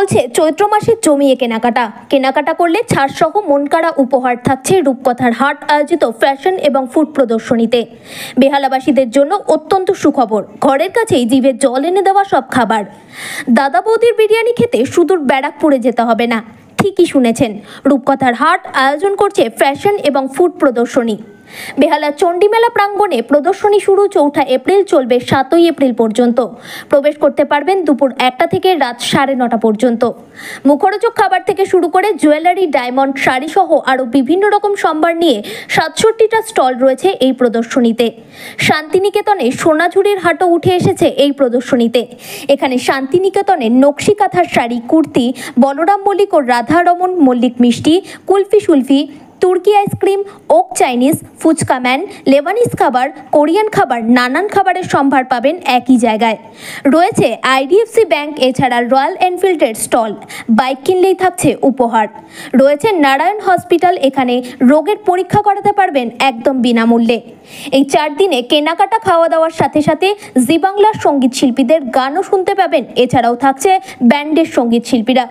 চলছে চৈত্র মাসের জমিয়ে কেনাকাটা করলে ছাড় সহ মনকাড়া উপহার থাকছে রূপকথার হাট আয়োজিত ফ্যাশন এবং ফুড প্রদর্শনীতে। বেহালাবাসীদের জন্য অত্যন্ত সুখবর, ঘরের কাছেই জিভে জল এনে দেওয়া সব খাবার। দাদা বৌদির বিরিয়ানি খেতে সুদূর ব্যারাকপুরে যেতে হবে না। ঠিকই শুনেছেন, রূপকথার হাট আয়োজন করছে ফ্যাশন এবং ফুড প্রদর্শনী। বেহালা চণ্ডীমেলা প্রাঙ্গণে প্রদর্শনী শুরু 4 এপ্রিল, চলবে 7 এপ্রিল পর্যন্ত। প্রবেশ করতে পারবেন দুপুর 1টা থেকে রাত 9:30 পর্যন্ত। মুখরোচক খাবার থেকে শুরু করে জুয়েলারি, ডায়মন্ড, শাড়ি সহ আরও বিভিন্ন রকম সম্ভার নিয়ে 67টা স্টল রয়েছে এই প্রদর্শনীতে। শান্তিনিকেতনে সোনাঝুরির হাটও উঠে এসেছে এই প্রদর্শনীতে। এখানে শান্তিনিকেতনের নকশি কাঁথার শাড়ি, কুর্তি, বলরাম মল্লিক ও রাধারমন মল্লিক মিষ্টি, কুলফি সুলফি, তুর্কি আইসক্রিম, ওক চাইনিজ, ফুচকা ম্যান, লেবানিজ খাবার, কোরিয়ান খাবার, নানান খাবারের সম্ভার পাবেন একই জায়গায়। রয়েছে IDFC ব্যাংক, এছাড়া রয়্যাল এনফিল্ডের স্টল। বাইক কিনলেই থাকছে উপহার। রয়েছে নারায়ণ হসপিটাল, এখানে রোগের পরীক্ষা করাতে পারবেন একদম বিনামূল্যে। এই 4 দিনে কেনাকাটা, খাওয়া দাওয়ার সাথে সাথে জি বাংলার সঙ্গীত শিল্পীদের গানও শুনতে পাবেন। এছাড়াও থাকছে ব্যান্ডের সঙ্গীত শিল্পীরা।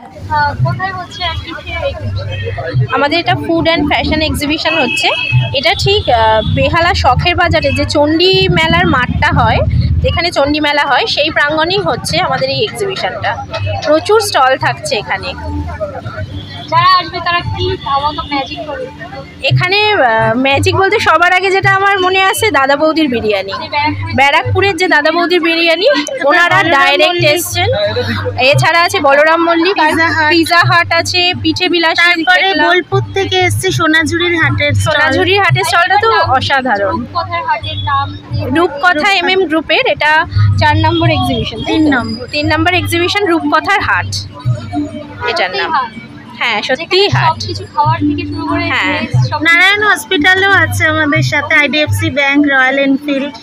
আমাদের এটা ফুড অ্যান্ড ফ্যাশন এক্সিবিশন হচ্ছে। এটা ঠিক বেহালা শখের বাজারে যে চণ্ডী মেলার মাঠটা হয়, যেখানে চণ্ডী মেলা হয়, সেই প্রাঙ্গণেই হচ্ছে আমাদের এই এক্সিবিশনটা। প্রচুর স্টল থাকছে এখানে। যারা আসবে তারা কি ম্যাজিক করবে এখানে? ম্যাজিক বলতে সবার আগে যেটা আমার মনে আসে দাদা বৌদির বিরিয়ানি। ব্যারাকপুরের যে দাদা বৌদির বিরিয়ানি, ওনারা ডাইরেক্ট এসছেন। এছাড়া আছে বলরাম মল্লিক, পিজা হাট আছে, পিঠে বিলাস। তারপরে বোলপুর থেকে এসছে সোনাঝুরির হাটের স্টলটা তো অসাধারণ। রূপকথা MM গ্রুপের এটা 4 নম্বর এক্সিবিশন, 3 নম্বর এক্সিবিশন রূপকথার হাট এটার নাম। হ্যাঁ, সত্যি হাট। হ্যাঁ, নারায়ণ হসপিটালও আছে আমাদের সাথে, IDFC ব্যাংক, রয়্যাল এনফিল্ড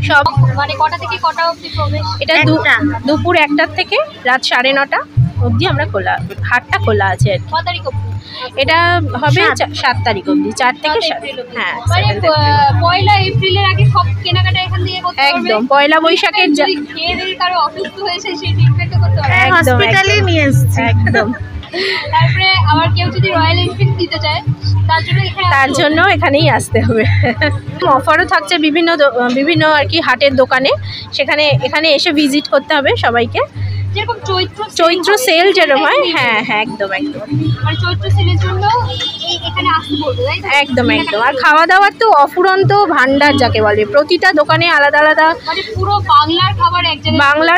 সব। মানে কটা থেকে কটা অবধি প্রবেশ? এটা দুপুর 1টা থেকে রাত 9:30 অবধি আমরা হাটটা খোলা আছে। কত তারিখ অবধি? এটা হবে 7 তারিখ অবধি, 4 থেকে 7। হ্যাঁ, মানে 1 এপ্রিলের আগে সব কেনাকাটা এখান থেকে করতে পারবে। একদম। পয়লা বৈশাখের খেয়ে দিয়ে কারো অসুস্থ হয়েছে সেই ট্রিটমেন্টও করতে পারবে। হসপিটালে নিয়ে এসেছি একদম। তারপরে আবার কেউ যদি রয়্যাল এনফিল্ড দিতে চায় তার জন্য এখানেই আসতে হবে। অফারও থাকছে বিভিন্ন আর কি হাটের দোকানে, এখানে এসে ভিজিট করতে হবে সবাইকে। যেরকম চৈত্র সেল যেরকম হয়। হ্যাঁ, একদম। মানে চৈত্র সেলের জন্য এখানে আসতে বলবো, তাই তো? একদম। আর খাওয়া দাওয়ার তো অফুরন্ত ভান্ডার যাকে বলে। প্রতিটা দোকানে আলাদা আলাদা, মানে পুরো বাংলার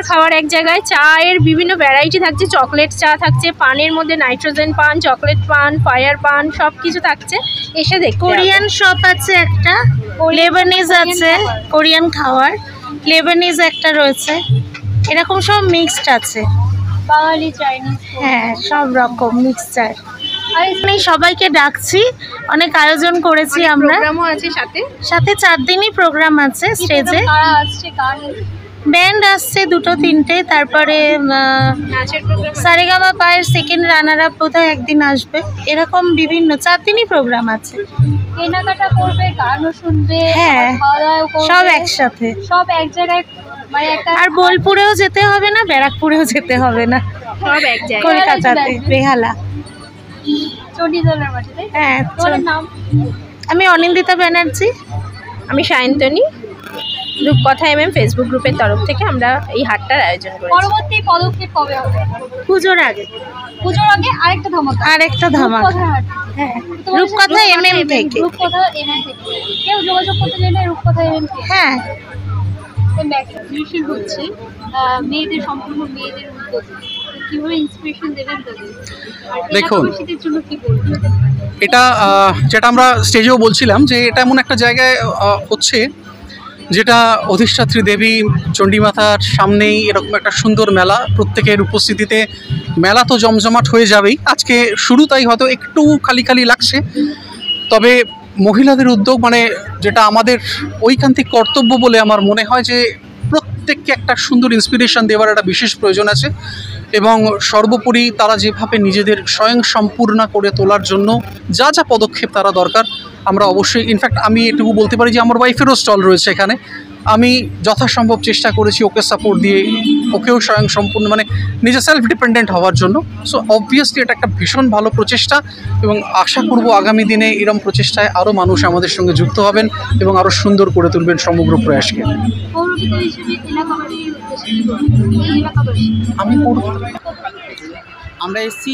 খাবার এক জায়গায়। চায়ের বিভিন্ন ভ্যারাইটি থাকছে, চকলেট চা থাকছে, পানের মধ্যে নাইট্রোজেন পান, চকলেট পান, ফায়ার পান, সব কিছু থাকছে। এসে দেখ। কোরিয়ান শপ আছে একটা, লেবানিজ আছে, কোরিয়ান খাবার, লেবানিজ একটা রয়েছে। এরকম সব মিক্সড আছে, বাঙালি, চাইনিজ, হ্যাঁ, সব রকম মিক্সচার। আমি সবাইকে ডাকছি, অনেক আয়োজন করেছি আমরা। প্রোগ্রামও আছে সাথে 4 দিনই প্রোগ্রাম আছে স্টেজে। ব্যান্ড আসছে 2-3টে। তারপরে সারেগামা পায়ের সেকেন্ড রানার আপ বোধহয় একদিন আসবে। এরকম বিভিন্ন 4 দিনই প্রোগ্রাম আছে। কেনাকাটা করবে, গানও শুনবে, হ্যাঁ, সব একসাথে, সব এক জায়গায়। মানে আর বোলপুরেও যেতে হবে না, ব্যারাকপুরেও যেতে হবে না, সব এক জায়গায়। কলকাতাতে, বেহালা চণ্ডীদলের মাঠে। হ্যাঁ। নাম? আমি অনিন্দিতা ব্যানার্জি। আমি সায়ন্তনী। রূপকথা MM ফেসবুক গ্রুপের তরফ থেকে আমরা এই হাটটার আয়োজন করেছি। পরবর্তী পদক্ষেপ কবে হবে? পুজোর আগে আরেকটা ধামাকা। হ্যাঁ, রূপকথা MM থেকে। কেউ যোগাযোগ করতে চাইলে রূপকথা MM থেকে। হ্যাঁ, হচ্ছে মেয়েদের সম্পূর্ণ মেয়েদের উদ্যোগ, কিভাবে ইন্সপিরেশন দেবেন তাদের? দেখুন, জন্য কি বলবেন? এটা যেটা আমরা স্টেজেও বলছিলাম যে এটা এমন একটা জায়গায় হচ্ছে যেটা অধিষ্ঠাত্রী দেবী চণ্ডীমাতার সামনেই এরকম একটা সুন্দর মেলা। প্রত্যেকের উপস্থিতিতে মেলা তো জমজমাট হয়ে যাবেই। আজকে শুরু তাই হয়তো একটু খালি লাগছে, তবে মহিলাদের উদ্যোগ মানে যেটা আমাদের ঐকান্তিক কর্তব্য বলে আমার মনে হয় যে প্রত্যেককে একটা সুন্দর ইন্সপিরেশন দেওয়ার একটা বিশেষ প্রয়োজন আছে। এবং সর্বোপরি তারা যেভাবে নিজেদের স্বয়ং সম্পূর্ণ করে তোলার জন্য যা পদক্ষেপ তারা দরকার, আমরা অবশ্যই, ইনফ্যাক্ট আমি এটুকু বলতে পারি যে আমার ওয়াইফেরও স্টল রয়েছে এখানে। আমি যথাসম্ভব চেষ্টা করেছি ওকে সাপোর্ট দিয়ে, ওকেও স্বয়ং সম্পূর্ণ মানে নিজে সেলফ ডিপেন্ডেন্ট হওয়ার জন্য। সো অবভিয়াসলি এটা একটা ভীষণ ভালো প্রচেষ্টা এবং আশা করব আগামী দিনে এরম প্রচেষ্টায় আরও মানুষ আমাদের সঙ্গে যুক্ত হবেন এবং আরও সুন্দর করে তুলবেন সমগ্র প্রয়াসকে। পৌরপিতা হিসেবে এলাকাবাসীর উদ্দেশ্যে কি বলবেন? এই এলাকাবাসী আমি আমরা এসছি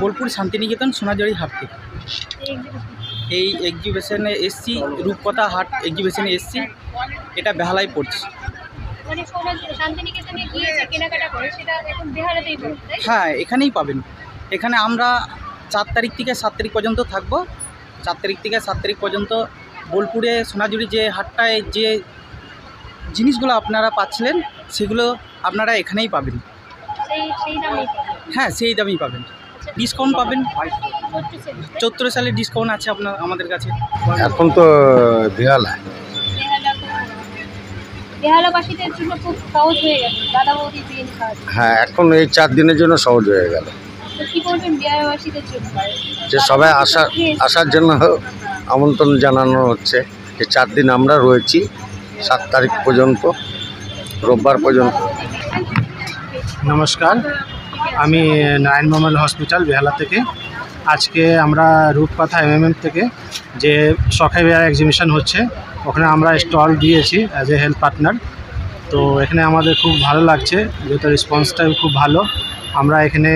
বোলপুর শান্তিনিকেতন সোনাঝুরি হাট থেকে। এই এক্সিবিশনে এসছি, রূপকথা হাট এক্সিবিশনে এসছি, এটা বেহালায় পড়ছে। মানে শান্তিনিকেতনে গিয়ে যে কেনাকাটা করে সেটা এখন বেহালাতেই পাবেন, তাই? হ্যাঁ, এখানেই পাবেন। এখানে আমরা 4 তারিখ থেকে 7 তারিখ পর্যন্ত থাকবো। 4 তারিখ থেকে 7 তারিখ পর্যন্ত বোলপুরে সোনাঝুরি যে হাটটায় যে জিনিসগুলো আপনারা পাচ্ছিলেন সেগুলো আপনারা এখানেই পাবেন। সেই দামেই পাবেন। হ্যাঁ, সেই দামেই পাবেন, ডিসকাউন্ট পাবেন। 34 সালে ডিসকাউন্ট আছে আমাদের কাছে। এখন তো বেহালা বেহালাবাসীদের জন্য খুব সহজ হয়ে গেছে দাদা বৌদি বিরিয়ানি খাওয়া। হ্যাঁ, এখন এই 4 দিনের জন্য সহজ হয়ে গেল। তো কি বলবেন বেহালাবাসীদের জন্য? যে সবাই আসার জন্য আমন্ত্রণ জানানো হচ্ছে যে 4 দিন আমরা রয়েছি, 7 তারিখ পর্যন্ত, রোববার পর্যন্ত। নমস্কার, আমি নারায়ণ মহল হসপিটাল বেহালা থেকে। আজকে আমরা রূপকথা এমএমএম থেকে যে শখে বেহালা এক্সিবিশন হচ্ছে ওখানে আমরা স্টল দিয়েছি অ্যাজ এ হেলথ পার্টনার। তো এখানে আমাদের খুব ভালো লাগছে, যেহেতু রেসপন্সটাও খুব ভালো। আমরা এখানে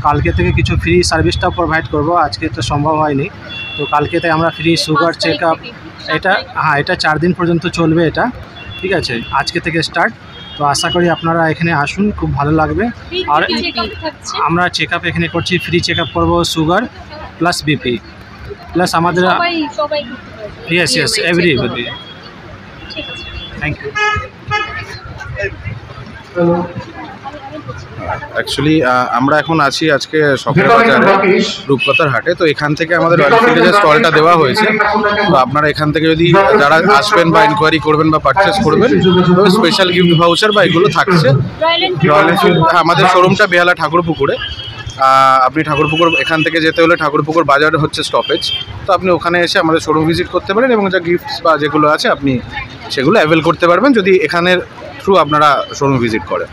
কালকে থেকে কিছু ফ্রি সার্ভিসটাও প্রোভাইড করব, আজকে তো সম্ভব হয়নি। তো কালকে থেকে আমরা ফ্রি সুগার চেক আপ, এটা 4 দিন পর্যন্ত চলবে এটা, ঠিক আছে, আজকে থেকে স্টার্ট। তো আশা করি আপনারা এখানে আসুন, খুব ভালো লাগবে। আর আমরা চেক আপ এখানে করছি, ফ্রি চেক আপ করবো সুগার প্লাস বিপি প্লাস আমাদের yes everybody. Thank you. Actually আমরা এখন আছি আজকে শখের বাজারে রূপকথার হাটে। তো এখান থেকে আমাদের রয়্যাল এনফিল্ডের যে স্টলটা দেওয়া হয়েছে, তো আপনারা এখান থেকে যদি যারা আসবেন বা ইনকোয়ারি করবেন বা পারচেস করবেন, তো স্পেশাল গিফট ভাউচার বা এগুলো থাকছে। রয়্যাল এনফিল্ড, হ্যাঁ, আমাদের শোরুমটা বেহালা ঠাকুরপুকুরে। আপনি ঠাকুরপুকুর এখান থেকে যেতে হলে ঠাকুরপুকুর বাজারে হচ্ছে স্টপেজ, তো আপনি ওখানে এসে আমাদের শোরুম ভিজিট করতে পারেন এবং যা গিফটস বা যেগুলো আছে আপনি সেগুলো অ্যাভেল করতে পারবেন যদি এখানের থ্রু আপনারা শোরুম ভিজিট করেন।